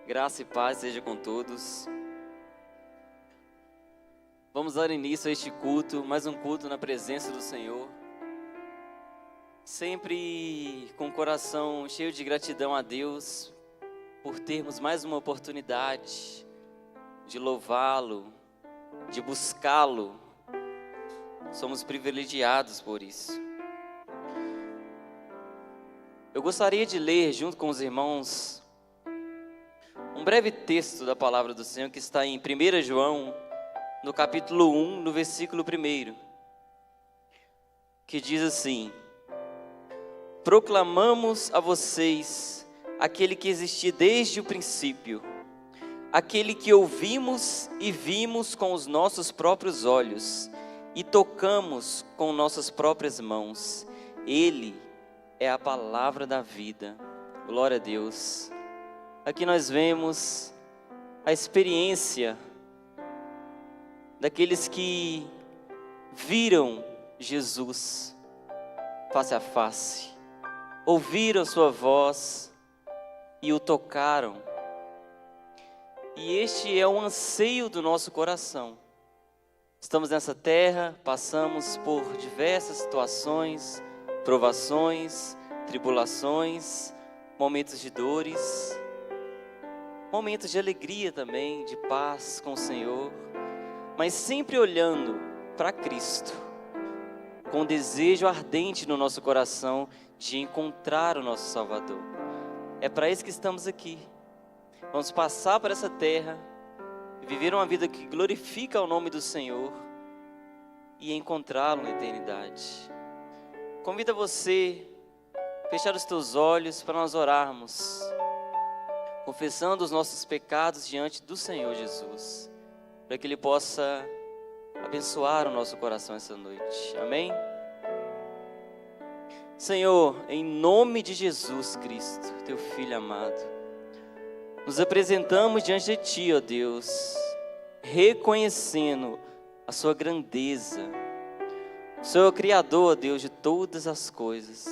Graça e paz seja com todos. Vamos dar início a este culto, mais um culto na presença do Senhor. Sempre com o coração cheio de gratidão a Deus por termos mais uma oportunidade de louvá-lo, de buscá-lo. Somos privilegiados por isso. Eu gostaria de ler junto com os irmãos um breve texto da palavra do Senhor que está em 1 João, no capítulo 1, no versículo 1, que diz assim: proclamamos a vocês aquele que existia desde o princípio, aquele que ouvimos e vimos com os nossos próprios olhos e tocamos com nossas próprias mãos. Ele é a palavra da vida. Glória a Deus. Aqui nós vemos a experiência daqueles que viram Jesus face a face, ouviram sua voz e o tocaram. E este é o anseio do nosso coração. Estamos nessa terra, passamos por diversas situações, provações, tribulações, momentos de dores, momentos de alegria também, de paz com o Senhor, mas sempre olhando para Cristo, com desejo ardente no nosso coração de encontrar o nosso Salvador. É para isso que estamos aqui. Vamos passar por essa terra, viver uma vida que glorifica o nome do Senhor e encontrá-lo na eternidade. Convido você a fechar os teus olhos para nós orarmos, confessando os nossos pecados diante do Senhor Jesus, para que Ele possa abençoar o nosso coração essa noite. Amém? Senhor, em nome de Jesus Cristo, Teu Filho amado, nos apresentamos diante de Ti, ó Deus, reconhecendo a Sua grandeza. O Senhor é o Criador, ó Deus, de todas as coisas.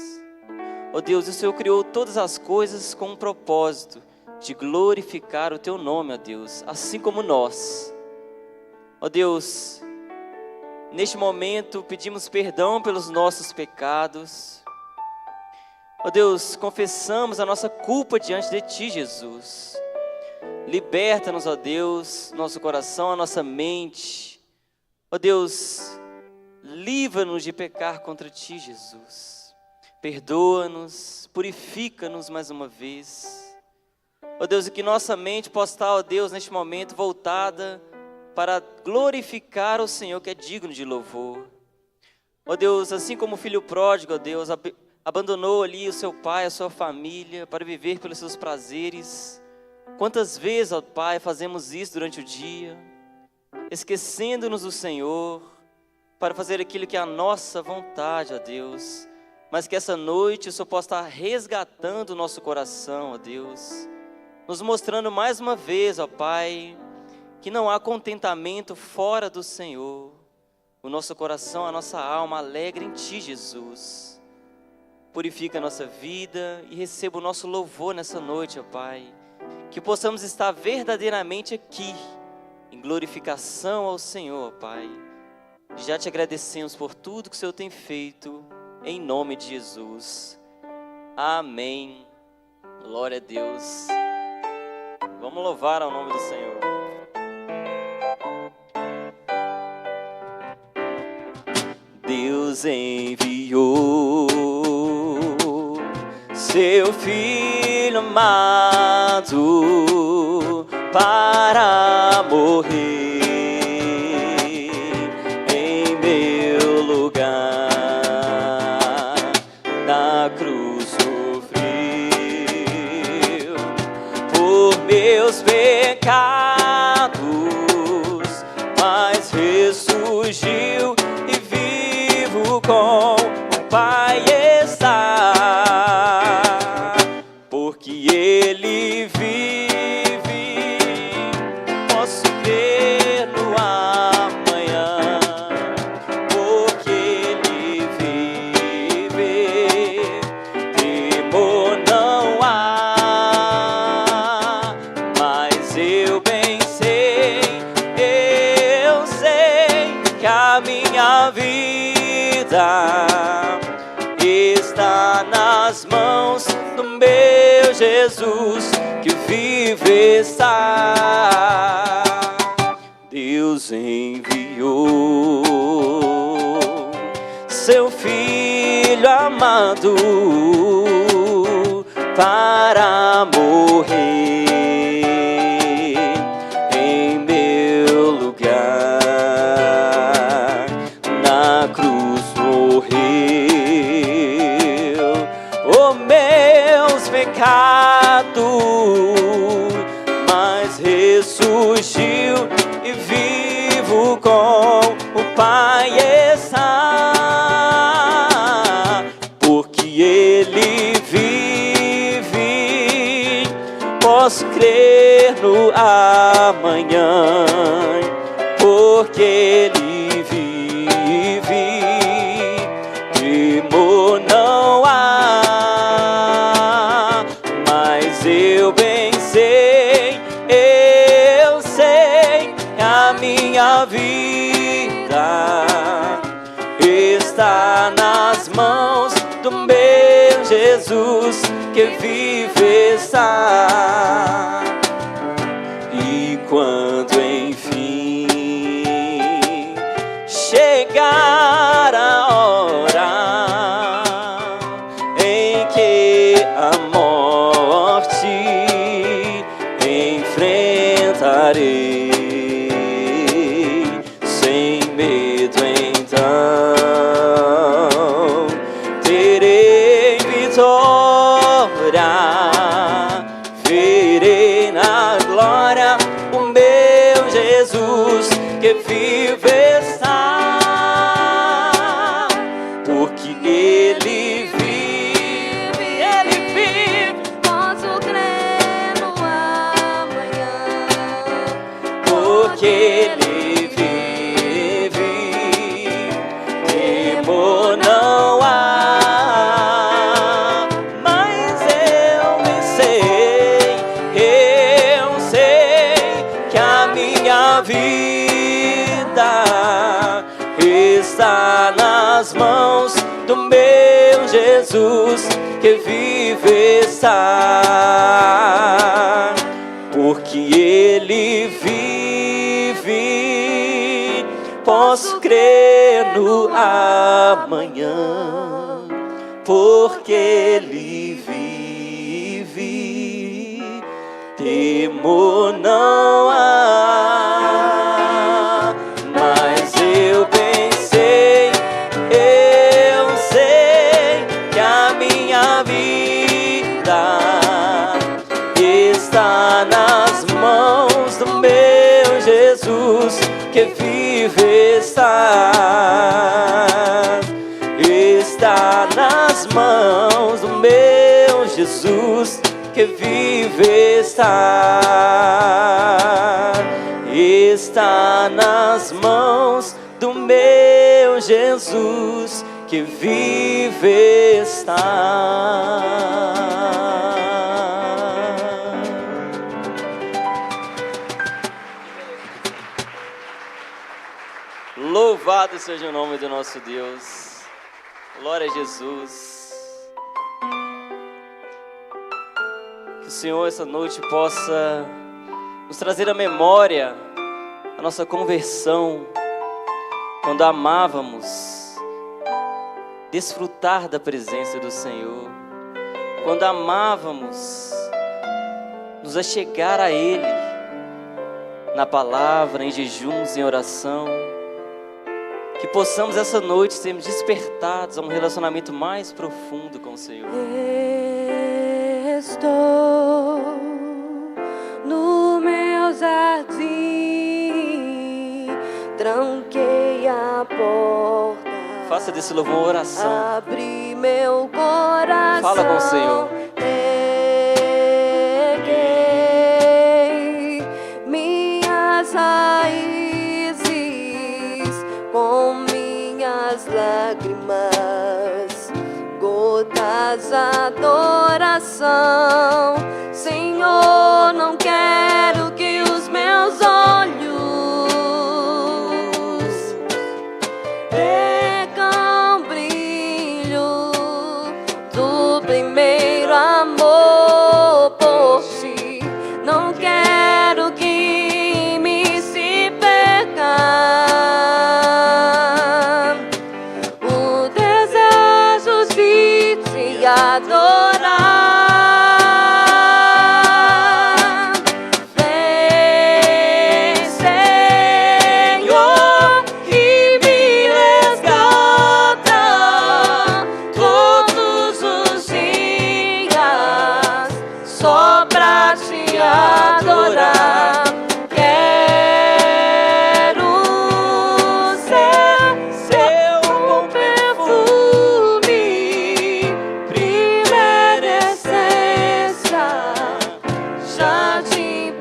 Ó Deus, o Senhor criou todas as coisas com um propósito de glorificar o Teu nome, ó Deus, assim como nós. Ó Deus, neste momento pedimos perdão pelos nossos pecados. Ó Deus, confessamos a nossa culpa diante de Ti, Jesus. Liberta-nos, ó Deus, nosso coração, a nossa mente. Ó Deus, livra-nos de pecar contra Ti, Jesus. Perdoa-nos, purifica-nos mais uma vez. Ó Deus, e que nossa mente possa estar, ó Deus, neste momento voltada para glorificar o Senhor, que é digno de louvor. Ó Deus, assim como o filho pródigo, ó Deus, abandonou ali o seu pai, a sua família, para viver pelos seus prazeres. Quantas vezes, ó Pai, fazemos isso durante o dia, esquecendo-nos do Senhor, para fazer aquilo que é a nossa vontade, ó Deus, mas que essa noite o Senhor possa estar resgatando o nosso coração, ó Deus, nos mostrando mais uma vez, ó Pai, que não há contentamento fora do Senhor. O nosso coração, a nossa alma alegra em Ti, Jesus. Purifica a nossa vida e receba o nosso louvor nessa noite, ó Pai. Que possamos estar verdadeiramente aqui, em glorificação ao Senhor, ó Pai. Já Te agradecemos por tudo que o Senhor tem feito, em nome de Jesus. Amém. Glória a Deus. Vamos louvar ao nome do Senhor. Deus enviou Seu Filho amado para morrer em meu lugar. Na cruz sofreu por meus pecados, mas ressurgiu e vivo com o Pai está. Porque Ele vive, posso crer. nas mãos do meu Jesus que vive está. Deus enviou seu Filho amado para morrer em meu lugar. Na cruz morreu os meus pecados, mas ressurgiu e vivo com o Pai está. Porque Ele vive, posso crer no amanhã. Porque Ele vive, temor não há. Mas eu bem sei, eu sei que a minha vida está nas mãos do meu Jesus que vive está. E quando enfim chegar a hora em que a morte enfrentarei, sem medo então terei vitória, verei na glória o meu Jesus que vive está. Porque Ele vive, posso crer no amanhã. porque Ele vive, temor não há. Mas eu bem sei que a minha vida está nas mãos do meu Jesus que vive está. Porque Ele vive, posso crer no amanhã. Porque Ele vive, temor não há. Mas eu bem sei, eu sei que a minha vida está nas mãos do meu Jesus que vive está. Está nas mãos do meu Jesus que vive está. Está nas mãos do meu Jesus que vive está. Louvado seja o nome do nosso Deus. Glória a Jesus. Que o Senhor essa noite possa nos trazer à memória a nossa conversão, quando amávamos desfrutar da presença do Senhor, quando amávamos nos achegar a Ele na palavra, em jejuns, em oração. Que possamos essa noite sermos despertados a um relacionamento mais profundo com o Senhor. Estou no meu jardim, tranquei a porta. Faça desse louvor uma oração. Abri meu coração. Fala com o Senhor. Reguei minhas raízes com minhas lágrimas, gotas adoração. Senhor, não quero que os meus olhos percam brilho do primeiro amor por ti. Não quero que me se perca. O desejo de te adorar. Adorar, quero ser seu bom perfume, primeira essência, jardim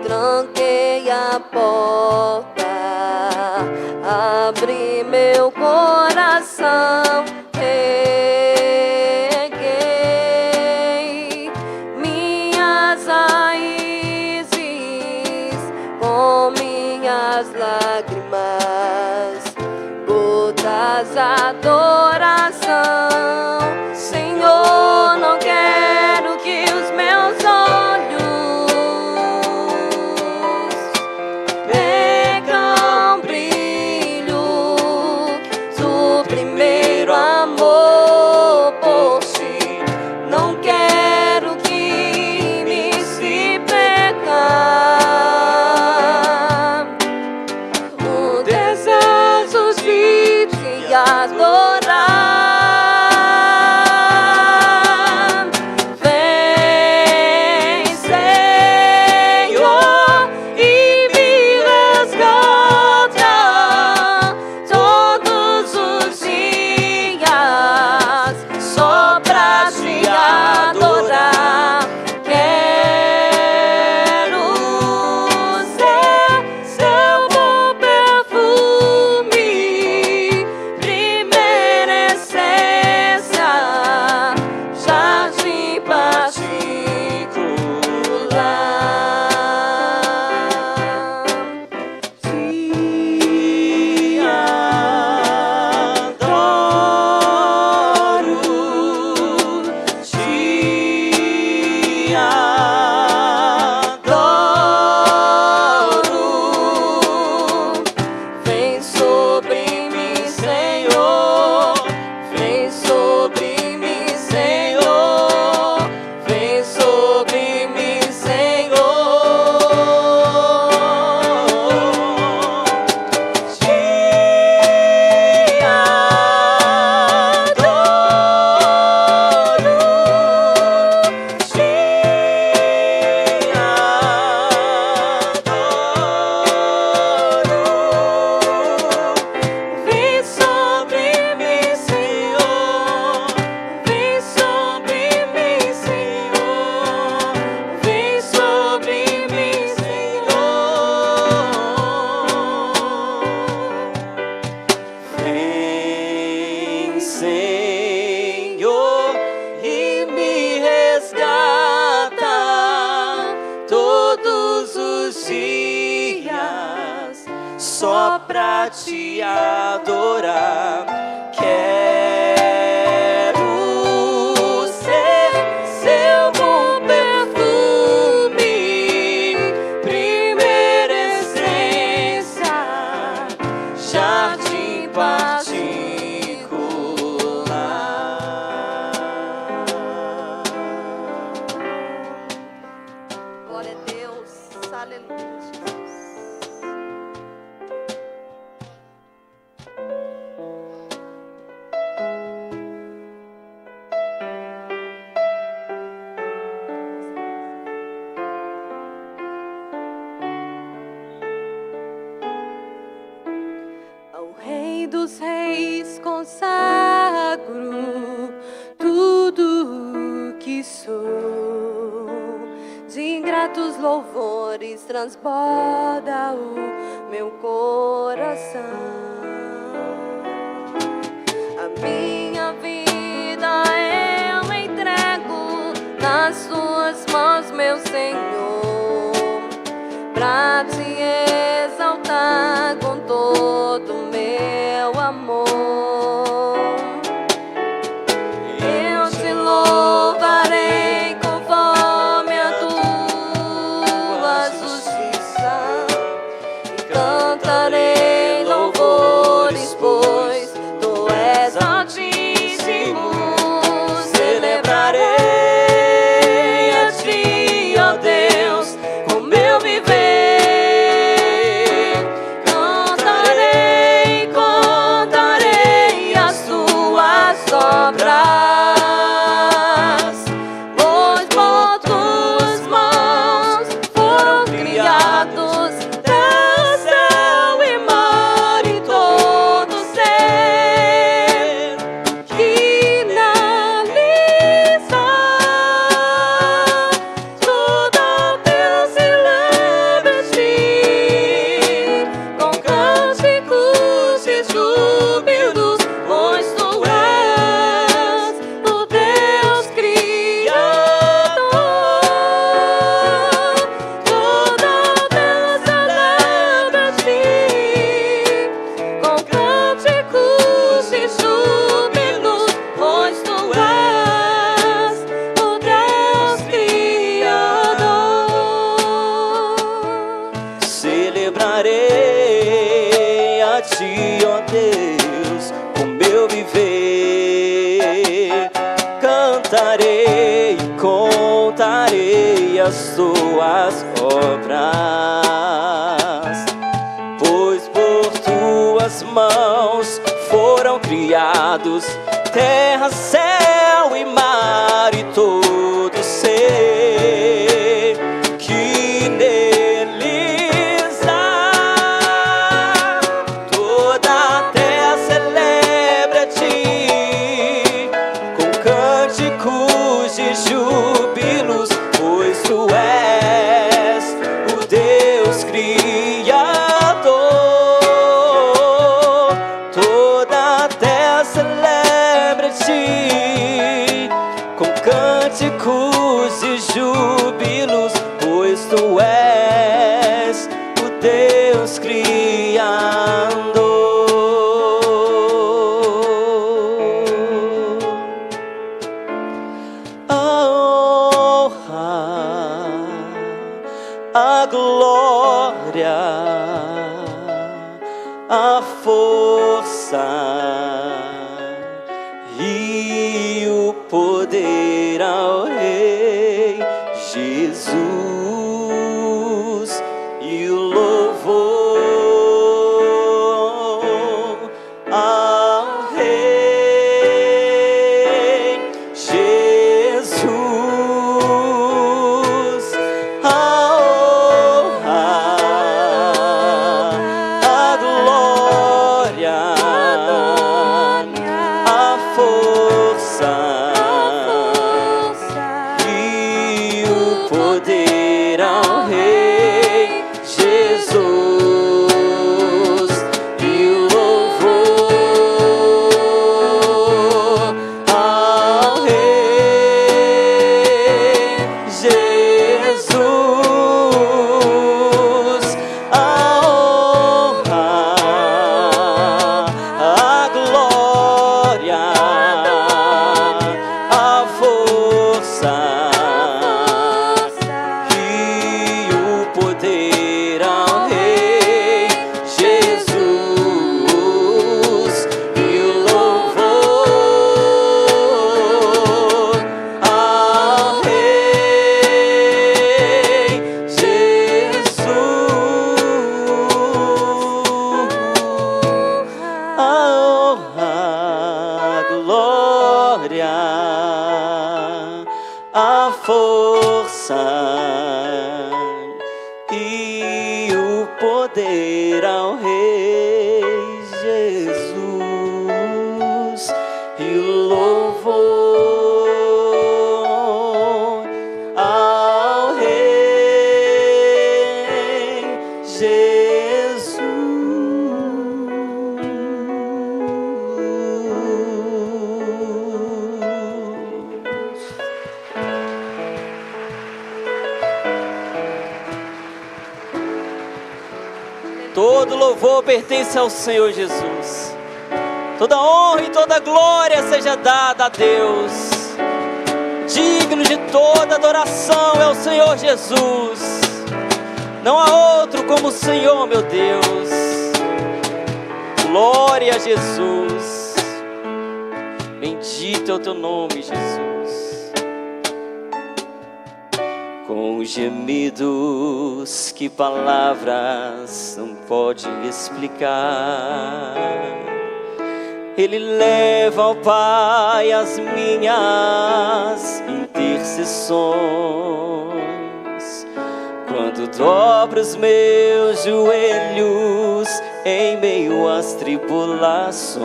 tranquei a porta, abri meu coração, reguei minhas raízes com minhas lágrimas, gotas adoração. Senhor, não quero que os meus olhos primeiro amor por ti. Não quero que me se perca. O desejo de te adorar. Vem, Senhor, e me resgata todos os dias, só pra te adorar. Quero ser seu bom perfume, primeira essência, jardim particular. Te adoro, te adoro. Vem sobre mim, Senhor. Vem sobre mim, Senhor. Vem sobre mim, Senhor. Te vem sobre mim, Senhor. Vem sobre mim, Senhor. Vem sobre mim, Senhor. Vem, Senhor, e me resgata todos os dias, só pra te adorar. Quero ser seu bom perfume, primeira essência, jardim particular. Glória a Deus, aleluia, Jesus. Ao Rei dos Reis consagro tudo que sou, de ingratidão Quantos louvores transborda o meu coração. A minha vida eu entrego nas tuas mãos, meu Senhor, pra te exaltar com todo o meu amor. Eu te louvarei conforme a tua justiça, e cantarei louvores, pois tu és altíssimo. Celebrarei a ti, ó Deus, com meu viver. Cantarei, contarei as tuas obras, pois por tuas mãos foram criados céu e mar e todo ser que analisa tudo ao teu celebrar-te com cânticos e júbilos, pois tu és o Deus Criador. Tudo ao teu celebrar-te com cânticos e júbilos, pois tu és o Deus Criador. Celebrarei a ti, ó Deus, com meu viver. Cantarei e contarei as tuas obras, pois por tuas mãos foram criados terra, céu e mar e todo ser que neles há. Toda a terra celebra-te com cânticos de júbilos, pois tu és o Deus Criador. Toda a terra celebra-te com cânticos e júbilos, pois tu és o Deus Criador. A honra, a glória, a força e o poder ao Rei Jesus, e o louvor ao Rei Jesus. A honra, a glória, a força e o poder ao Rei Jesus, e o louvor ao Rei Jesus. A honra, a glória, a força e o poder ao Rei Jesus, e o louvor ao Rei Jesus. A honra, a glória, a força e o poder ao Rei Jesus, e o louvor ao Rei Todo louvor pertence ao Senhor Jesus. Toda honra e toda glória seja dada a Deus. Digno de toda adoração é o Senhor Jesus. Não há outro como o Senhor, meu Deus. Glória a Jesus. Bendito é o teu nome, Jesus. Com gemidos que palavras não podem explicar, Ele leva ao Pai as minhas intercessões. Quando dobro os meus joelhos em meio às tribulações,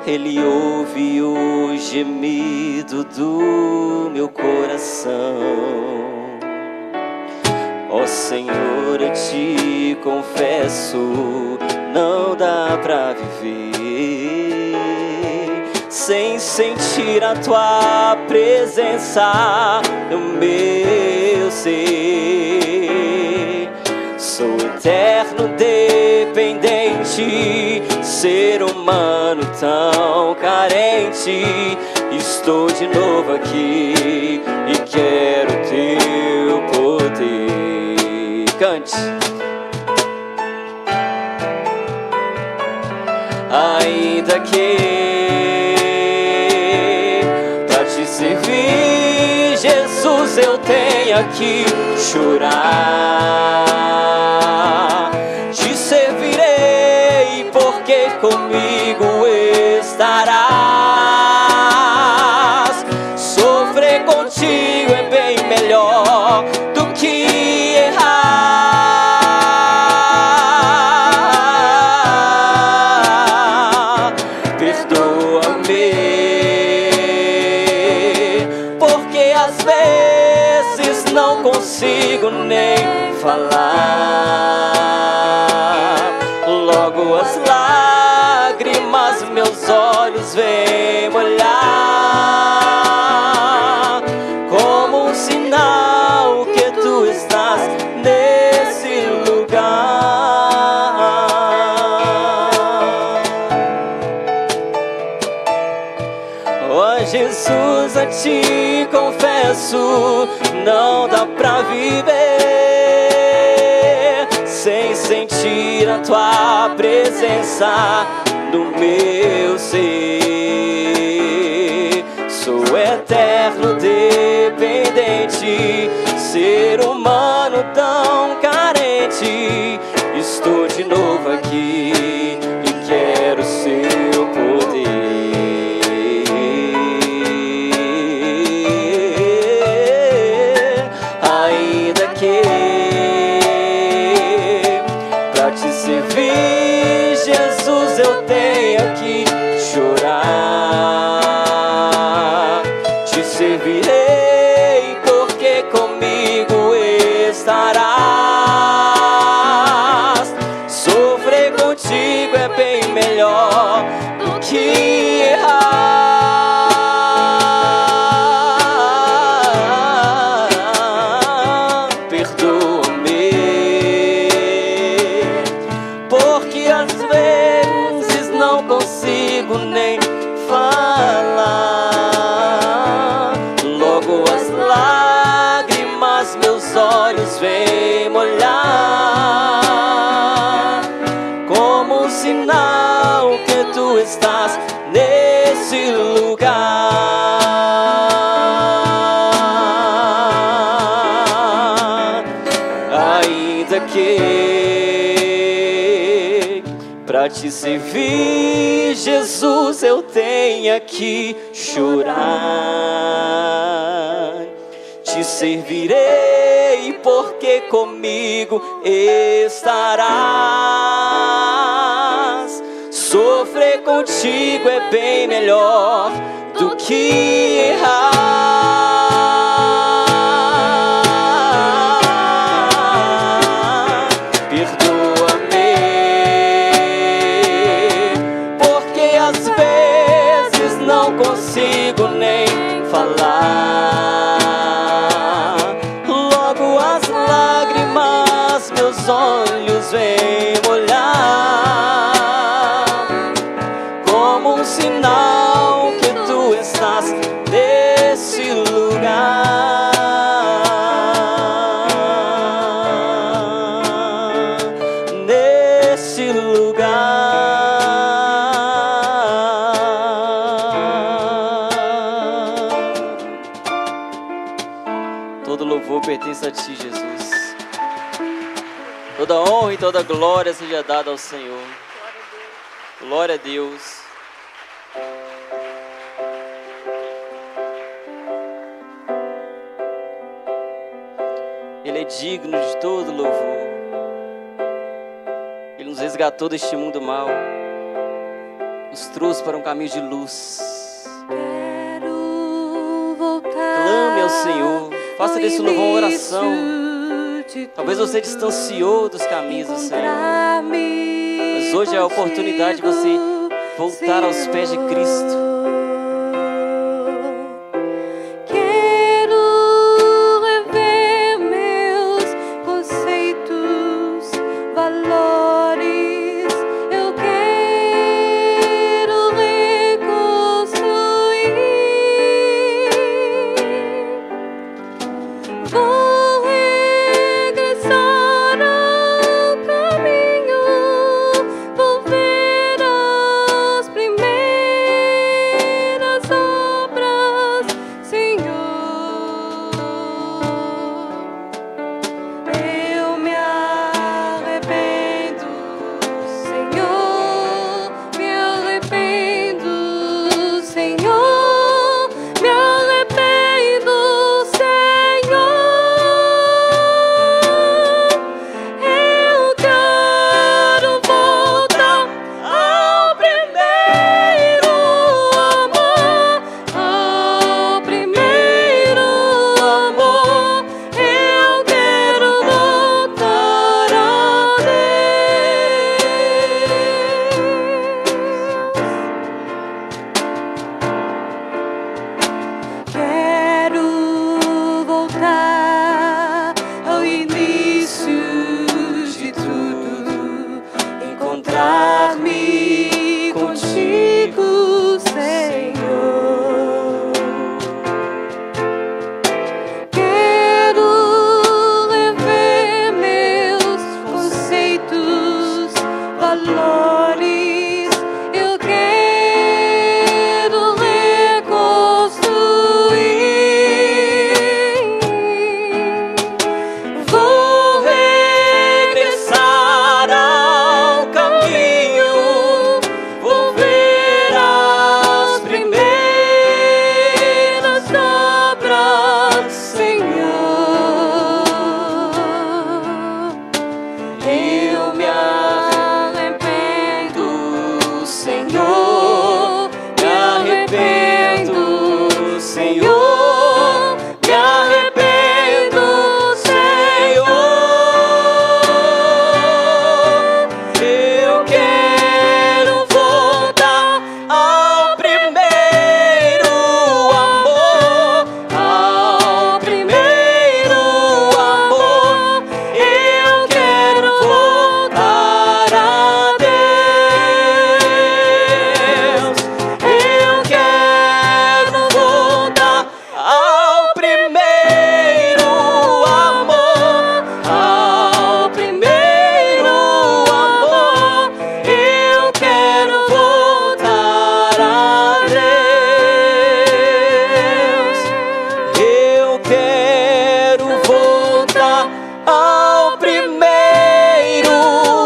Ele ouve o gemido do meu coração. Ó Senhor, eu te confesso, não dá pra viver sem sentir a tua presença no meu ser. Sou eterno dependente, ser humano tão carente. Estou de novo aqui e quero teu poder. Cante. Ainda que pra te servir, Jesus, eu tenha que chorar, te servirei porque comigo estarás. Sofrer contigo é bem melhor do que errar. Perdoa-me, porque às vezes não consigo nem falar. Logo as lágrimas meus olhos vêm molhar, como um sinal que tu estás nesse lugar. Ó Jesus, a ti confesso, não dá pra viver sem sentir a tua presença no meu ser. Sou eterno dependente, ser humano tão carente. Estou de novo aqui e quero seu poder. Ainda que pra te servir, Jesus, eu tenha que chorar, te servirei porque comigo estarás. Sofrer contigo é bem melhor do que errar. Perdoa-me, porque às vezes não consigo nem falar. Logo as lágrimas meus olhos vêm molhar, como um sinal que tu estás nesse lugar. Ainda que pra te servir, Jesus, eu tenha que chorar, te servirei porque comigo estarás. Sofrer contigo é bem melhor do que errar. Perdoa-me, porque às vezes não consigo nem falar. Logo as lágrimas meus meus olhos vem molhar, como um sinal que tu estás nesse lugar, nesse lugar. Todo louvor pertence a ti, Jesus. Toda honra e toda glória seja dada ao Senhor. Glória a Deus. Ele é digno de todo louvor. Ele nos resgatou deste mundo mau, nos trouxe para um caminho de luz. Quero voltar. Clame ao Senhor, faça desse louvor uma oração. Talvez você distanciou dos caminhos do Senhor, mas hoje é a oportunidade de você voltar aos pés de Cristo. Quero rever meus conceitos, valores. Eu quero reconstruir. Vou regressar ao caminho, vou ver as primeiras obras, Senhor. Eu me arrependo, Senhor, me arrependo, Senhor, me arrependo, Senhor. Eu quero voltar ao primeiro amor, ao primeiro amor. Eu quero voltar a Deus. Quero voltar ao início de tudo, encontrar-me contigo, Senhor. Quero rever meus conceitos, valores. Eu quero reconstruir. Vou regressar ao caminho, vou ver as primeiras obras, Senhor. Eu me arrependo, Senhor, me arrependo, Senhor, me arrependo, Senhor. Eu quero voltar ao primeiro amor, ao primeiro amor. Eu quero voltar a Deus. Eu quero voltar ao primeiro amor, ao primeiro amor. Eu quero voltar a Deus. Eu quero voltar ao primeiro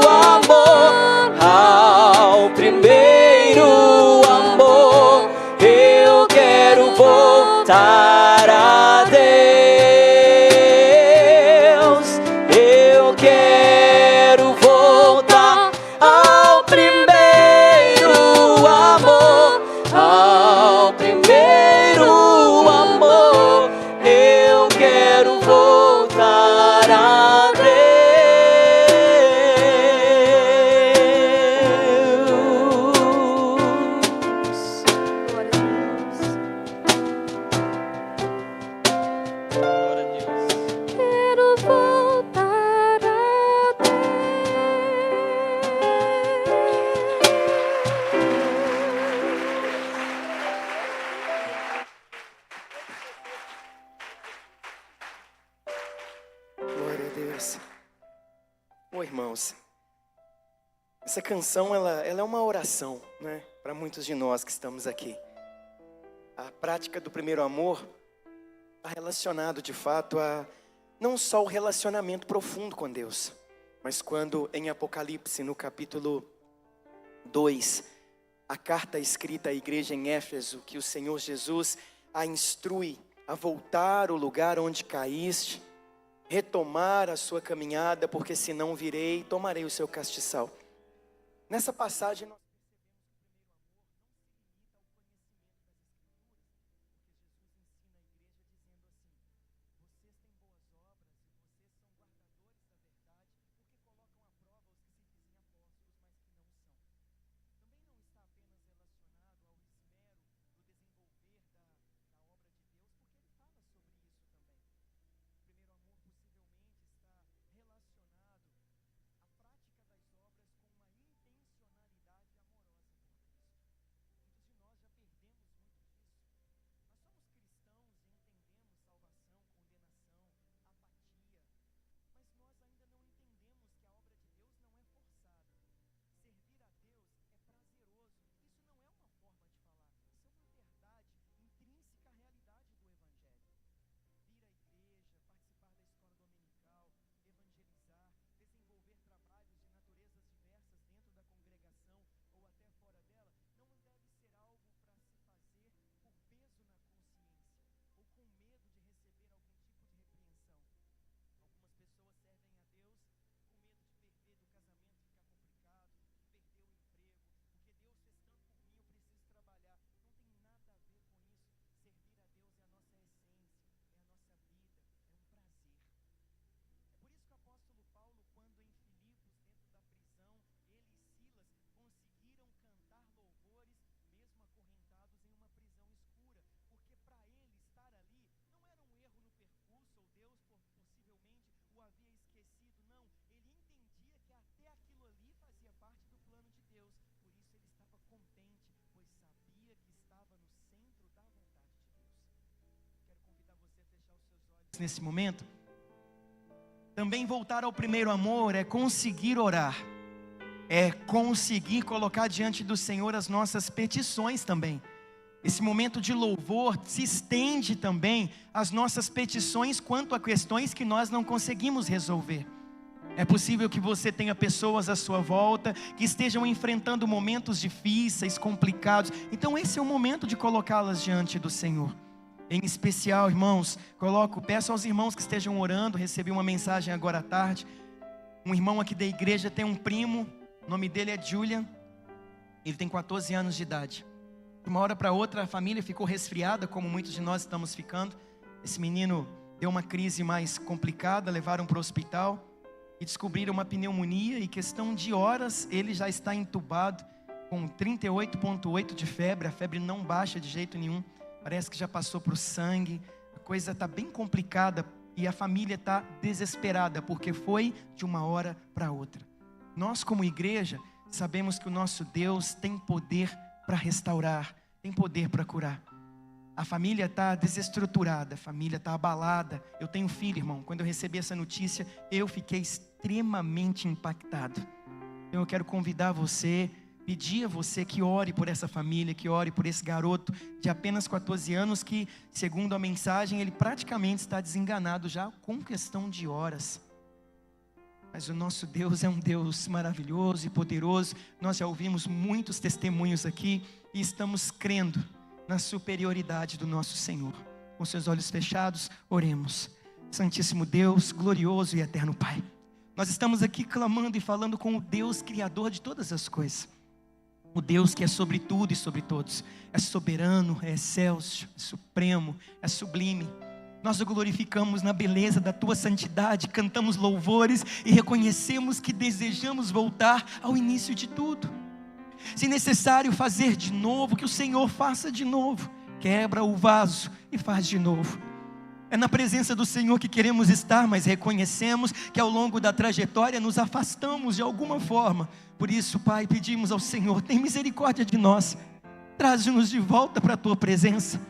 amor, ao primeiro amor. Eu quero voltar a Deus. Eu quero voltar ao primeiro amor, ao primeiro amor. Eu quero voltar a Deus. Glória a Deus. Quero voltar a irmãos. Oi, irmãos. Essa canção, ela é uma oração, né? Para muitos de nós que estamos aqui. A prática do primeiro amor está relacionado, de fato, a não só o relacionamento profundo com Deus, mas quando em Apocalipse, no capítulo 2, a carta escrita à igreja em Éfeso, que o Senhor Jesus a instrui a voltar ao lugar onde caíste, retomar a sua caminhada, porque senão virei e tomarei o seu castiçal. Nessa passagem nós nesse momento, também voltar ao primeiro amor é conseguir orar, é conseguir colocar diante do Senhor as nossas petições também. Esse momento de louvor se estende também às nossas petições quanto a questões que nós não conseguimos resolver. É possível que você tenha pessoas à sua volta que estejam enfrentando momentos difíceis, complicados. Então esse é o momento de colocá-las diante do Senhor. Em especial, irmãos, peço aos irmãos que estejam orando. Recebi uma mensagem agora à tarde. Um irmão aqui da igreja tem um primo, o nome dele é Julian. Ele tem 14 anos de idade. De uma hora para outra a família ficou resfriada, como muitos de nós estamos ficando. Esse menino deu uma crise mais complicada, levaram para o hospital e descobriram uma pneumonia. E questão de horas ele já está entubado com 38,8 de febre. A febre não baixa de jeito nenhum. Parece que já passou para o sangue. A coisa está bem complicada e a família está desesperada, porque foi de uma hora para outra. Nós como igreja sabemos que o nosso Deus tem poder para restaurar, tem poder para curar. A família está desestruturada, a família está abalada. Eu tenho filho, irmão. Quando eu recebi essa notícia, eu fiquei extremamente impactado. Então eu quero convidar você, pedir a você que ore por essa família, que ore por esse garoto de apenas 14 anos que, segundo a mensagem, ele praticamente está desenganado já com questão de horas. Mas o nosso Deus é um Deus maravilhoso e poderoso. Nós já ouvimos muitos testemunhos aqui e estamos crendo na superioridade do nosso Senhor. Com seus olhos fechados, oremos. Santíssimo Deus, glorioso e eterno Pai, nós estamos aqui clamando e falando com o Deus criador de todas as coisas. O Deus que é sobre tudo e sobre todos. É soberano, é excelso, é supremo, é sublime. Nós o glorificamos na beleza da tua santidade, cantamos louvores e reconhecemos que desejamos voltar ao início de tudo. Se necessário fazer de novo, que o Senhor faça de novo. Quebra o vaso e faz de novo. É na presença do Senhor que queremos estar, mas reconhecemos que ao longo da trajetória nos afastamos de alguma forma. Por isso, Pai, pedimos ao Senhor, tem misericórdia de nós. Traz-nos de volta para a tua presença.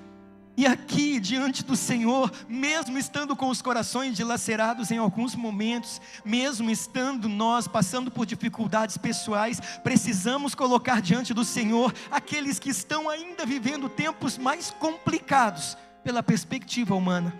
E aqui diante do Senhor, mesmo estando com os corações dilacerados em alguns momentos, mesmo estando nós passando por dificuldades pessoais, precisamos colocar diante do Senhor aqueles que estão ainda vivendo tempos mais complicados pela perspectiva humana.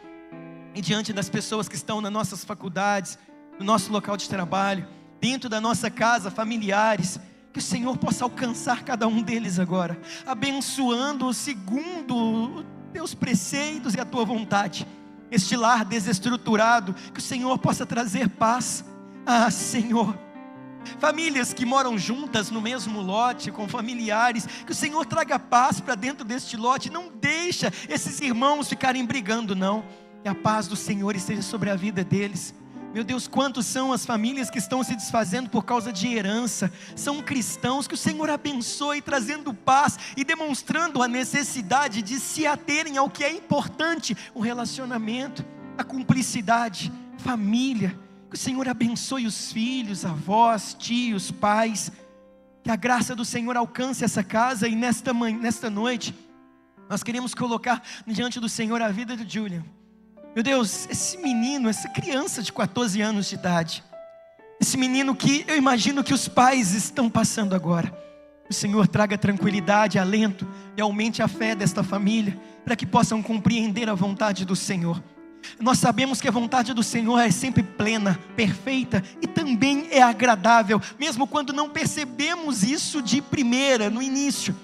E diante das pessoas que estão nas nossas faculdades, no nosso local de trabalho, dentro da nossa casa, familiares, que o Senhor possa alcançar cada um deles agora, abençoando segundo teus preceitos e a tua vontade. Este lar desestruturado, que o Senhor possa trazer paz. Ah, Senhor, famílias que moram juntas no mesmo lote, com familiares, que o Senhor traga paz para dentro deste lote. Não deixa esses irmãos ficarem brigando, não. Que a paz do Senhor esteja sobre a vida deles. Meu Deus, quantos são as famílias que estão se desfazendo por causa de herança? São cristãos, que o Senhor abençoe, trazendo paz e demonstrando a necessidade de se aterem ao que é importante: o relacionamento, a cumplicidade, família. Que o Senhor abençoe os filhos, avós, tios, pais. Que a graça do Senhor alcance essa casa. E nesta noite, nós queremos colocar diante do Senhor a vida de Julian. Meu Deus, esse menino, essa criança de 14 anos de idade, esse menino que eu imagino que os pais estão passando agora, o Senhor traga tranquilidade, alento e aumente a fé desta família, para que possam compreender a vontade do Senhor. Nós sabemos que a vontade do Senhor é sempre plena, perfeita e também é agradável, mesmo quando não percebemos isso de primeira, no início.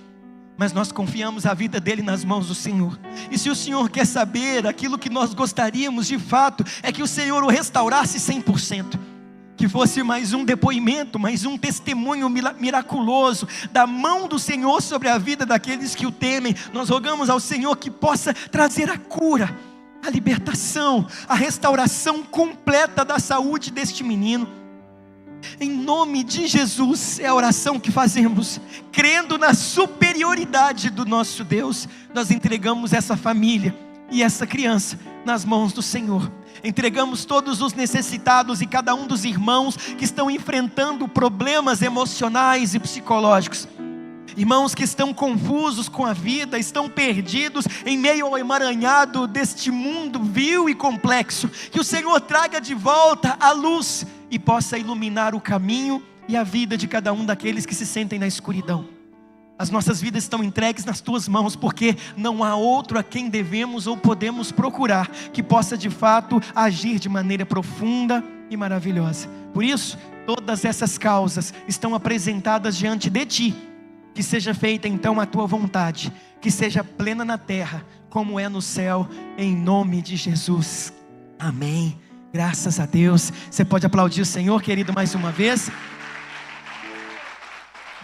Mas nós confiamos a vida dele nas mãos do Senhor. E se o Senhor quer saber aquilo que nós gostaríamos de fato, é que o Senhor o restaurasse 100%. Que fosse mais um depoimento, mais um testemunho miraculoso da mão do Senhor sobre a vida daqueles que o temem. Nós rogamos ao Senhor que possa trazer a cura, a libertação, a restauração completa da saúde deste menino. Em nome de Jesus é a oração que fazemos, crendo na superioridade do nosso Deus. Nós entregamos essa família e essa criança nas mãos do Senhor. Entregamos todos os necessitados e cada um dos irmãos que estão enfrentando problemas emocionais e psicológicos. Irmãos que estão confusos com a vida, estão perdidos em meio ao emaranhado deste mundo vil e complexo. Que o Senhor traga de volta a luz e possa iluminar o caminho e a vida de cada um daqueles que se sentem na escuridão. As nossas vidas estão entregues nas tuas mãos, porque não há outro a quem devemos ou podemos procurar que possa de fato agir de maneira profunda e maravilhosa. Por isso, todas essas causas estão apresentadas diante de ti. Que seja feita então a tua vontade, que seja plena na terra, como é no céu, em nome de Jesus. Amém. Graças a Deus. Você pode aplaudir o Senhor, querido, mais uma vez.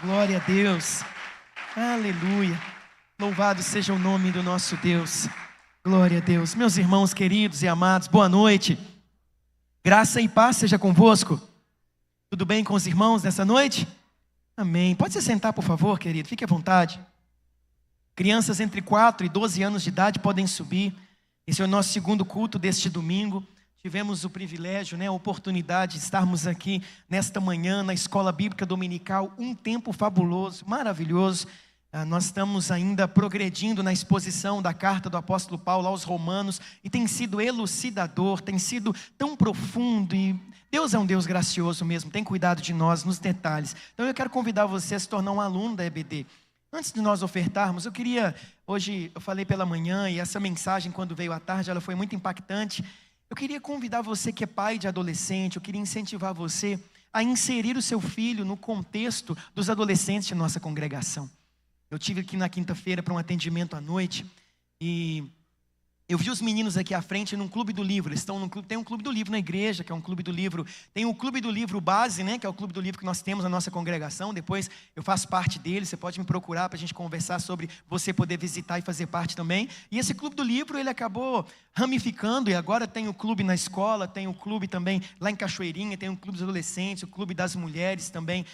Glória a Deus. Aleluia. Louvado seja o nome do nosso Deus. Glória a Deus. Meus irmãos queridos e amados, boa noite. Graça e paz seja convosco. Tudo bem com os irmãos nessa noite? Amém. Pode se sentar, por favor, querido. Fique à vontade. Crianças entre 4 e 12 anos de idade podem subir. Esse é o nosso segundo culto deste domingo. Tivemos o privilégio, a oportunidade de estarmos aqui nesta manhã na Escola Bíblica Dominical. Um tempo fabuloso, maravilhoso. Nós estamos ainda progredindo na exposição da carta do apóstolo Paulo aos Romanos. E tem sido elucidador, tem sido tão profundo. E Deus é um Deus gracioso mesmo, tem cuidado de nós nos detalhes. Então eu quero convidar você a se tornar um aluno da EBD. Antes de nós ofertarmos, hoje eu falei pela manhã, e essa mensagem quando veio à tarde, ela foi muito impactante. Eu queria convidar você que é pai de adolescente, eu queria incentivar você a inserir o seu filho no contexto dos adolescentes de nossa congregação. Eu estive aqui na quinta-feira para um atendimento à noite, e eu vi os meninos aqui à frente num clube do livro. Eles estão num clube, tem um clube do livro na igreja, que é um clube do livro. Tem o clube do livro base, que é o clube do livro que nós temos na nossa congregação. Depois eu faço parte dele, você pode me procurar para a gente conversar sobre você poder visitar e fazer parte também. E esse clube do livro, ele acabou ramificando, e agora tem o clube na escola, tem o clube também lá em Cachoeirinha, tem o clube dos adolescentes, o clube das mulheres também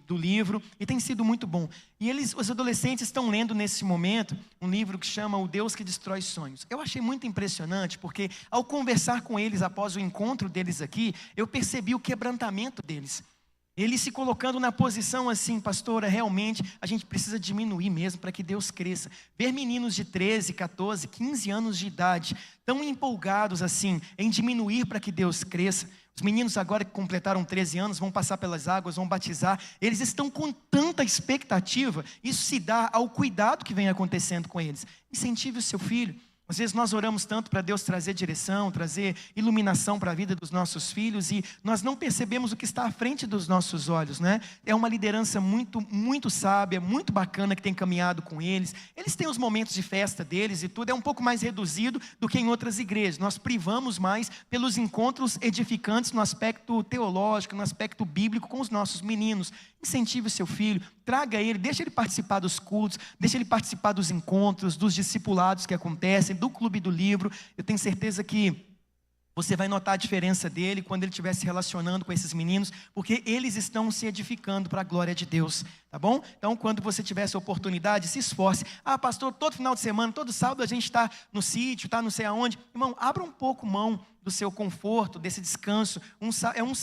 do livro, e tem sido muito bom. E os adolescentes estão lendo nesse momento um livro que chama O Deus que Destrói Sonhos. Eu achei muito impressionante, porque ao conversar com eles após o encontro deles aqui, eu percebi o quebrantamento deles. Ele se colocando na posição assim, pastora, realmente a gente precisa diminuir mesmo para que Deus cresça. Ver meninos de 13, 14, 15 anos de idade tão empolgados assim em diminuir para que Deus cresça. Os meninos agora que completaram 13 anos vão passar pelas águas, vão batizar. Eles estão com tanta expectativa. Isso se dá ao cuidado que vem acontecendo com eles. Incentive o seu filho. Às vezes nós oramos tanto para Deus trazer direção, trazer iluminação para a vida dos nossos filhos e nós não percebemos o que está à frente dos nossos olhos, né? É uma liderança muito sábia, muito bacana que tem caminhado com eles. Eles têm os momentos de festa deles e tudo, é um pouco mais reduzido do que em outras igrejas. Nós privamos mais pelos encontros edificantes no aspecto teológico, no aspecto bíblico com os nossos meninos. Incentive o seu filho, traga ele, deixa ele participar dos cultos, deixa ele participar dos encontros, dos discipulados que acontecem, do clube do livro. Eu tenho certeza que você vai notar a diferença dele quando ele estiver se relacionando com esses meninos, porque eles estão se edificando para a glória de Deus, tá bom? Então, quando você tiver essa oportunidade, se esforce. Ah, pastor, todo final de semana, todo sábado a gente está no sítio, está não sei aonde. Irmão, abra um pouco mão do seu conforto, desse descanso.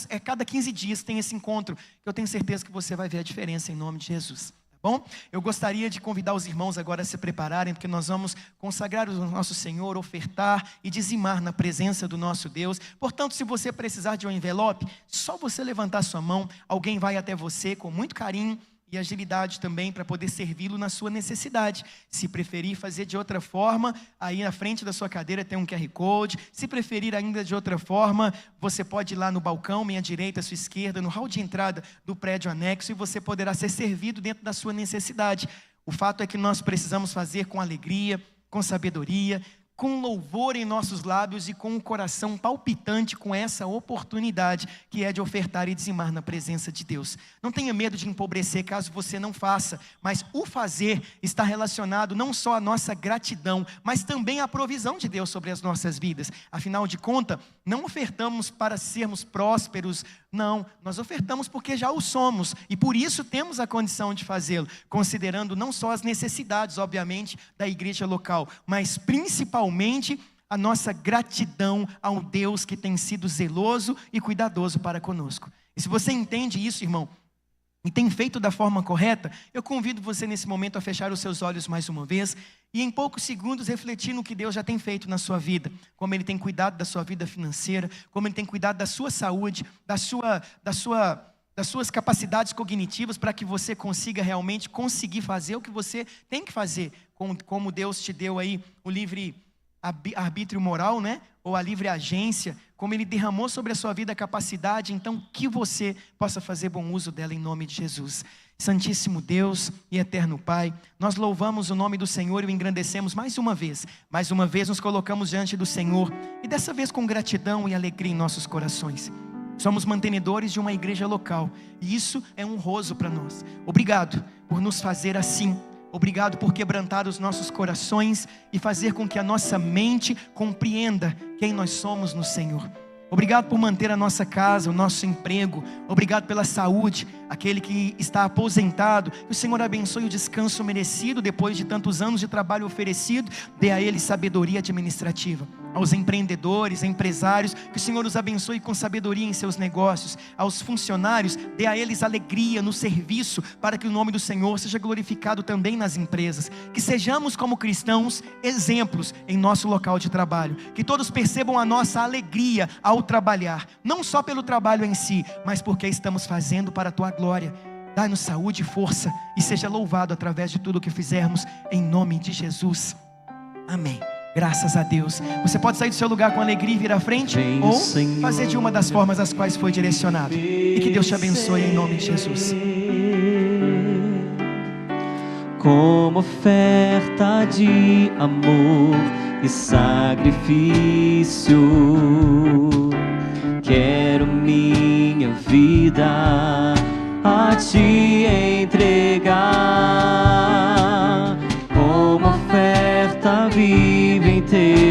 É cada 15 dias tem esse encontro, que eu tenho certeza que você vai ver a diferença em nome de Jesus. Bom, eu gostaria de convidar os irmãos agora a se prepararem, porque nós vamos consagrar o nosso Senhor, ofertar e dizimar na presença do nosso Deus. Portanto, se você precisar de um envelope, só você levantar sua mão, alguém vai até você com muito carinho e agilidade também para poder servi-lo na sua necessidade. Se preferir fazer de outra forma, aí na frente da sua cadeira tem um QR Code. Se preferir ainda de outra forma, você pode ir lá no balcão, minha direita, sua esquerda, no hall de entrada do prédio anexo, e você poderá ser servido dentro da sua necessidade. O fato é que nós precisamos fazer com alegria, com sabedoria, com louvor em nossos lábios e com um coração palpitante com essa oportunidade que é de ofertar e dizimar na presença de Deus. Não tenha medo de empobrecer caso você não faça, mas o fazer está relacionado não só à nossa gratidão, mas também à provisão de Deus sobre as nossas vidas. Afinal de contas, não ofertamos para sermos prósperos, não, nós ofertamos porque já o somos e por isso temos a condição de fazê-lo, considerando não só as necessidades, obviamente, da igreja local, mas principalmente a nossa gratidão ao Deus que tem sido zeloso e cuidadoso para conosco. E se você entende isso, irmão, e tem feito da forma correta, eu convido você nesse momento a fechar os seus olhos mais uma vez e em poucos segundos refletir no que Deus já tem feito na sua vida, como Ele tem cuidado da sua vida financeira, como Ele tem cuidado da sua saúde, das suas capacidades cognitivas para que você consiga realmente conseguir fazer o que você tem que fazer, como Deus te deu aí o livre arbítrio moral, né? Ou a livre agência, como Ele derramou sobre a sua vida a capacidade, então que você possa fazer bom uso dela em nome de Jesus. Santíssimo Deus e eterno Pai, nós louvamos o nome do Senhor e o engrandecemos mais uma vez nos colocamos diante do Senhor, e dessa vez com gratidão e alegria em nossos corações. Somos mantenedores de uma igreja local, e isso é honroso para nós. Obrigado por nos fazer assim. Obrigado por quebrantar os nossos corações e fazer com que a nossa mente compreenda quem nós somos no Senhor. Obrigado por manter a nossa casa, o nosso emprego. Obrigado pela saúde, aquele que está aposentado. Que o Senhor abençoe o descanso merecido depois de tantos anos de trabalho oferecido. Dê a ele sabedoria administrativa. Aos empreendedores, empresários, que o Senhor os abençoe com sabedoria em seus negócios. Aos funcionários, dê a eles alegria no serviço, para que o nome do Senhor seja glorificado também nas empresas. Que sejamos como cristãos exemplos em nosso local de trabalho. Que todos percebam a nossa alegria ao trabalhar, não só pelo trabalho em si, mas porque estamos fazendo para a tua glória. Dá-nos saúde e força, e seja louvado através de tudo o que fizermos, em nome de Jesus. Amém. Graças a Deus. Você pode sair do seu lugar com alegria e vir à frente, ou fazer de uma das formas às quais foi direcionado. E que Deus te abençoe em nome de Jesus. Como oferta de amor e sacrifício, quero minha vida a te entregar, como oferta viva inteira